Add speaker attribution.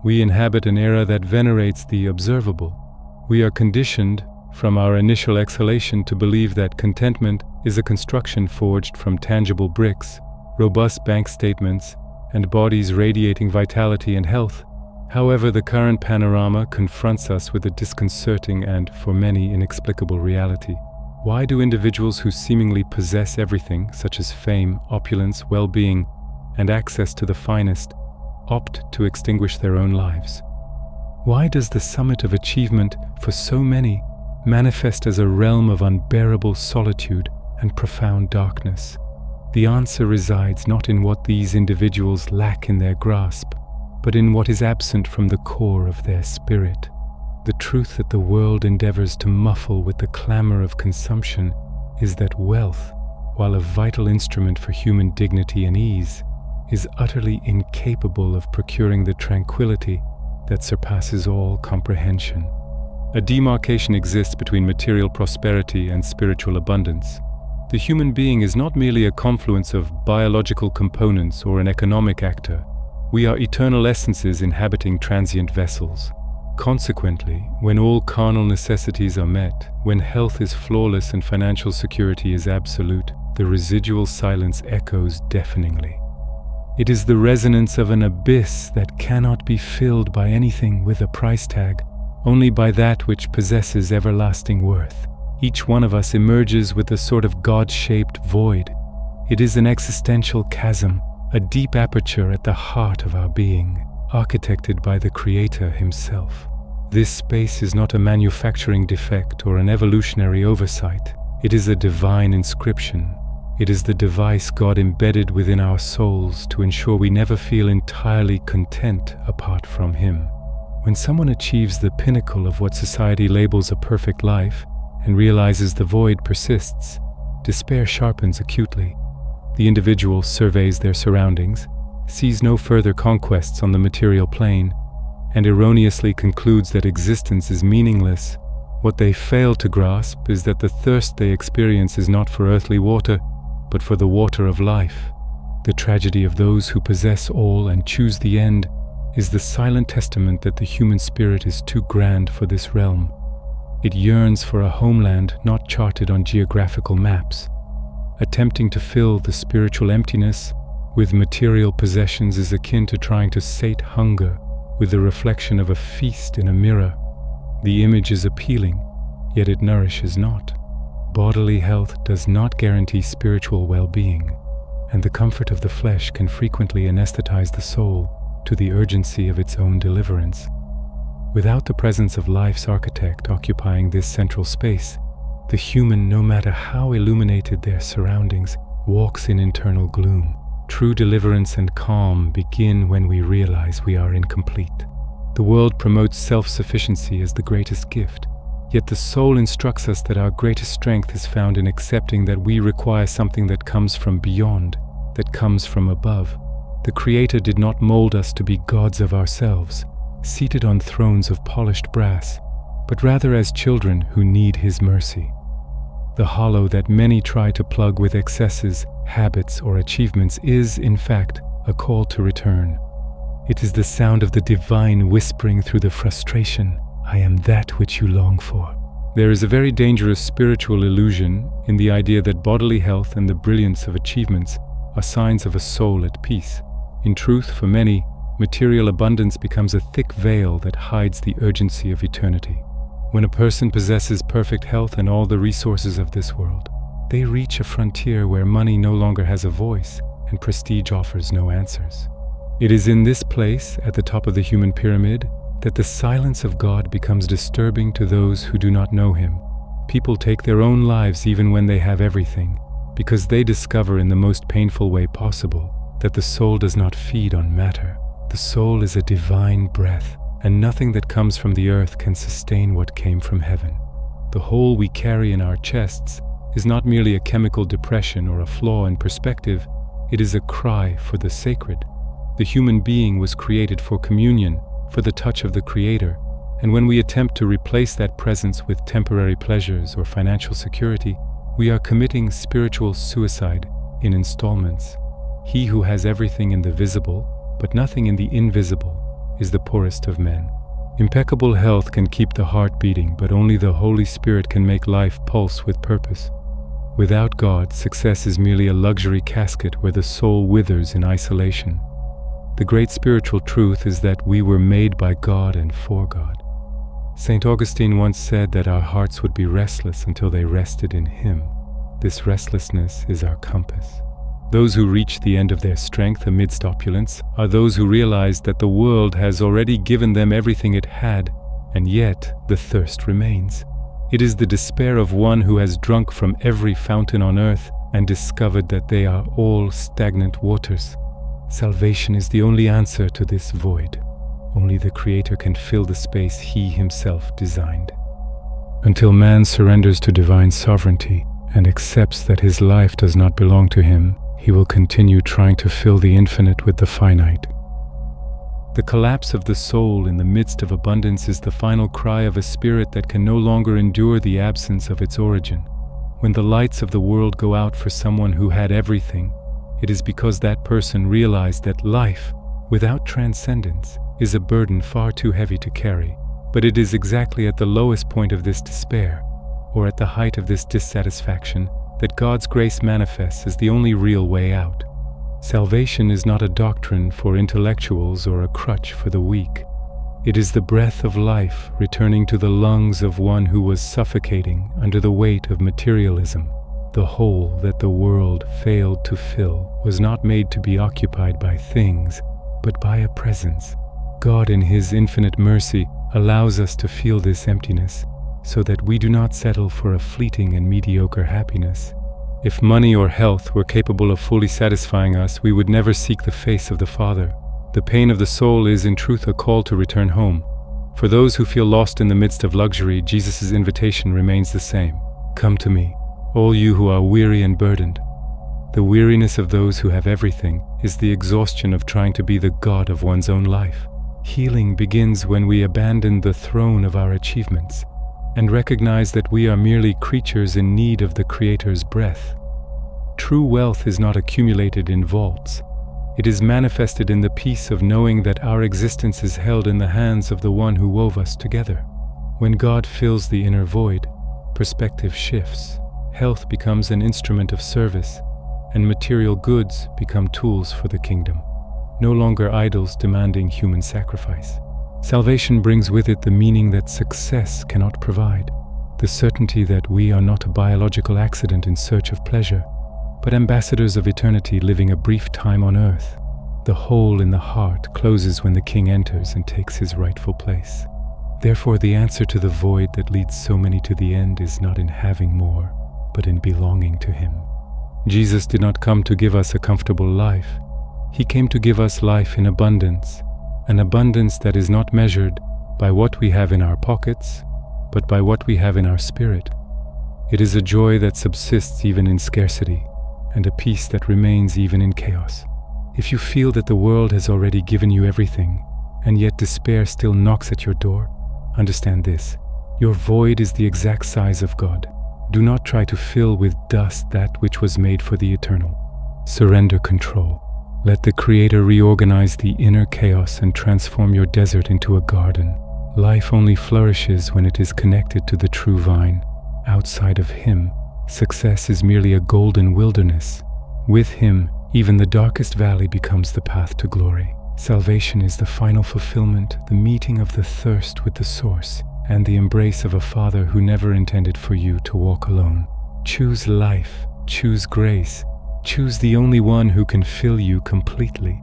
Speaker 1: We inhabit an era that venerates the observable. We are conditioned from our initial exhalation to believe that contentment is a construction forged from tangible bricks, robust bank statements, and bodies radiating vitality and health. However, the current panorama confronts us with a disconcerting and, for many, inexplicable reality. Why do individuals who seemingly possess everything, such as fame, opulence, well-being, and access to the finest, opt to extinguish their own lives? Why does the summit of achievement, for so many, manifest as a realm of unbearable solitude and profound darkness? The answer resides not in what these individuals lack in their grasp, but in what is absent from the core of their spirit. The truth that the world endeavors to muffle with the clamor of consumption is that wealth, while a vital instrument for human dignity and ease, is utterly incapable of procuring the tranquility that surpasses all comprehension. A demarcation exists between material prosperity and spiritual abundance. The human being is not merely a confluence of biological components or an economic actor. We are eternal essences inhabiting transient vessels. Consequently, when all carnal necessities are met, when health is flawless and financial security is absolute, the residual silence echoes deafeningly. It is the resonance of an abyss that cannot be filled by anything with a price tag, only by that which possesses everlasting worth. Each one of us emerges with a sort of God-shaped void. It is an existential chasm, a deep aperture at the heart of our being, architected by the Creator himself. This space is not a manufacturing defect or an evolutionary oversight. It is a divine inscription. It is the device God embedded within our souls to ensure we never feel entirely content apart from Him. When someone achieves the pinnacle of what society labels a perfect life and realizes the void persists, despair sharpens acutely. The individual surveys their surroundings, sees no further conquests on the material plane, and erroneously concludes that existence is meaningless. What they fail to grasp is that the thirst they experience is not for earthly water, but for the water of life. The tragedy of those who possess all and choose the end is the silent testament that the human spirit is too grand for this realm. It yearns for a homeland not charted on geographical maps. Attempting to fill the spiritual emptiness with material possessions is akin to trying to sate hunger with the reflection of a feast in a mirror. The image is appealing, yet it nourishes not. Bodily health does not guarantee spiritual well-being, and the comfort of the flesh can frequently anesthetize the soul to the urgency of its own deliverance. Without the presence of life's architect occupying this central space, the human, no matter how illuminated their surroundings, walks in internal gloom. True deliverance and calm begin when we realize we are incomplete. The world promotes self-sufficiency as the greatest gift, yet the soul instructs us that our greatest strength is found in accepting that we require something that comes from beyond, that comes from above. The Creator did not mold us to be gods of ourselves, seated on thrones of polished brass, but rather as children who need His mercy. The hollow that many try to plug with excesses, habits, or achievements is, in fact, a call to return. It is the sound of the divine whispering through the frustration, "I am that which you long for." There is a very dangerous spiritual illusion in the idea that bodily health and the brilliance of achievements are signs of a soul at peace. In truth, for many, material abundance becomes a thick veil that hides the urgency of eternity. When a person possesses perfect health and all the resources of this world, they reach a frontier where money no longer has a voice and prestige offers no answers. It is in this place, at the top of the human pyramid, that the silence of God becomes disturbing to those who do not know Him. People take their own lives even when they have everything, because they discover in the most painful way possible that the soul does not feed on matter. The soul is a divine breath, and nothing that comes from the earth can sustain what came from heaven. The hole we carry in our chests is not merely a chemical depression or a flaw in perspective, it is a cry for the sacred. The human being was created for communion, for the touch of the Creator, and when we attempt to replace that presence with temporary pleasures or financial security, we are committing spiritual suicide in installments. He who has everything in the visible, but nothing in the invisible, is the poorest of men. Impeccable health can keep the heart beating, but only the Holy Spirit can make life pulse with purpose. Without God, success is merely a luxury casket where the soul withers in isolation. The great spiritual truth is that we were made by God and for God. St. Augustine once said that our hearts would be restless until they rested in Him. This restlessness is our compass. Those who reach the end of their strength amidst opulence are those who realize that the world has already given them everything it had, and yet the thirst remains. It is the despair of one who has drunk from every fountain on earth and discovered that they are all stagnant waters. Salvation is the only answer to this void. Only the Creator can fill the space He Himself designed. Until man surrenders to divine sovereignty and accepts that his life does not belong to him, he will continue trying to fill the infinite with the finite. The collapse of the soul in the midst of abundance is the final cry of a spirit that can no longer endure the absence of its origin. When the lights of the world go out for someone who had everything, it is because that person realized that life, without transcendence, is a burden far too heavy to carry. But it is exactly at the lowest point of this despair, or at the height of this dissatisfaction, that God's grace manifests as the only real way out. Salvation is not a doctrine for intellectuals or a crutch for the weak. It is the breath of life returning to the lungs of one who was suffocating under the weight of materialism. The hole that the world failed to fill was not made to be occupied by things, but by a presence. God in His infinite mercy allows us to feel this emptiness, so that we do not settle for a fleeting and mediocre happiness. If money or health were capable of fully satisfying us, we would never seek the face of the Father. The pain of the soul is in truth a call to return home. For those who feel lost in the midst of luxury, Jesus' invitation remains the same. Come to me, all you who are weary and burdened. The weariness of those who have everything is the exhaustion of trying to be the God of one's own life. Healing begins when we abandon the throne of our achievements and recognize that we are merely creatures in need of the Creator's breath. True wealth is not accumulated in vaults. It is manifested in the peace of knowing that our existence is held in the hands of the one who wove us together. When God fills the inner void, perspective shifts. Health becomes an instrument of service, and material goods become tools for the kingdom, no longer idols demanding human sacrifice. Salvation brings with it the meaning that success cannot provide, the certainty that we are not a biological accident in search of pleasure, but ambassadors of eternity living a brief time on earth. The hole in the heart closes when the King enters and takes his rightful place. Therefore, the answer to the void that leads so many to the end is not in having more, but in belonging to Him. Jesus did not come to give us a comfortable life. He came to give us life in abundance, an abundance that is not measured by what we have in our pockets, but by what we have in our spirit. It is a joy that subsists even in scarcity, and a peace that remains even in chaos. If you feel that the world has already given you everything, and yet despair still knocks at your door, understand this: your void is the exact size of God. Do not try to fill with dust that which was made for the eternal. Surrender control. Let the Creator reorganize the inner chaos and transform your desert into a garden. Life only flourishes when it is connected to the true vine. Outside of Him, success is merely a golden wilderness. With Him, even the darkest valley becomes the path to glory. Salvation is the final fulfillment, the meeting of the thirst with the source, and the embrace of a Father who never intended for you to walk alone. Choose life, choose grace, choose the only one who can fill you completely.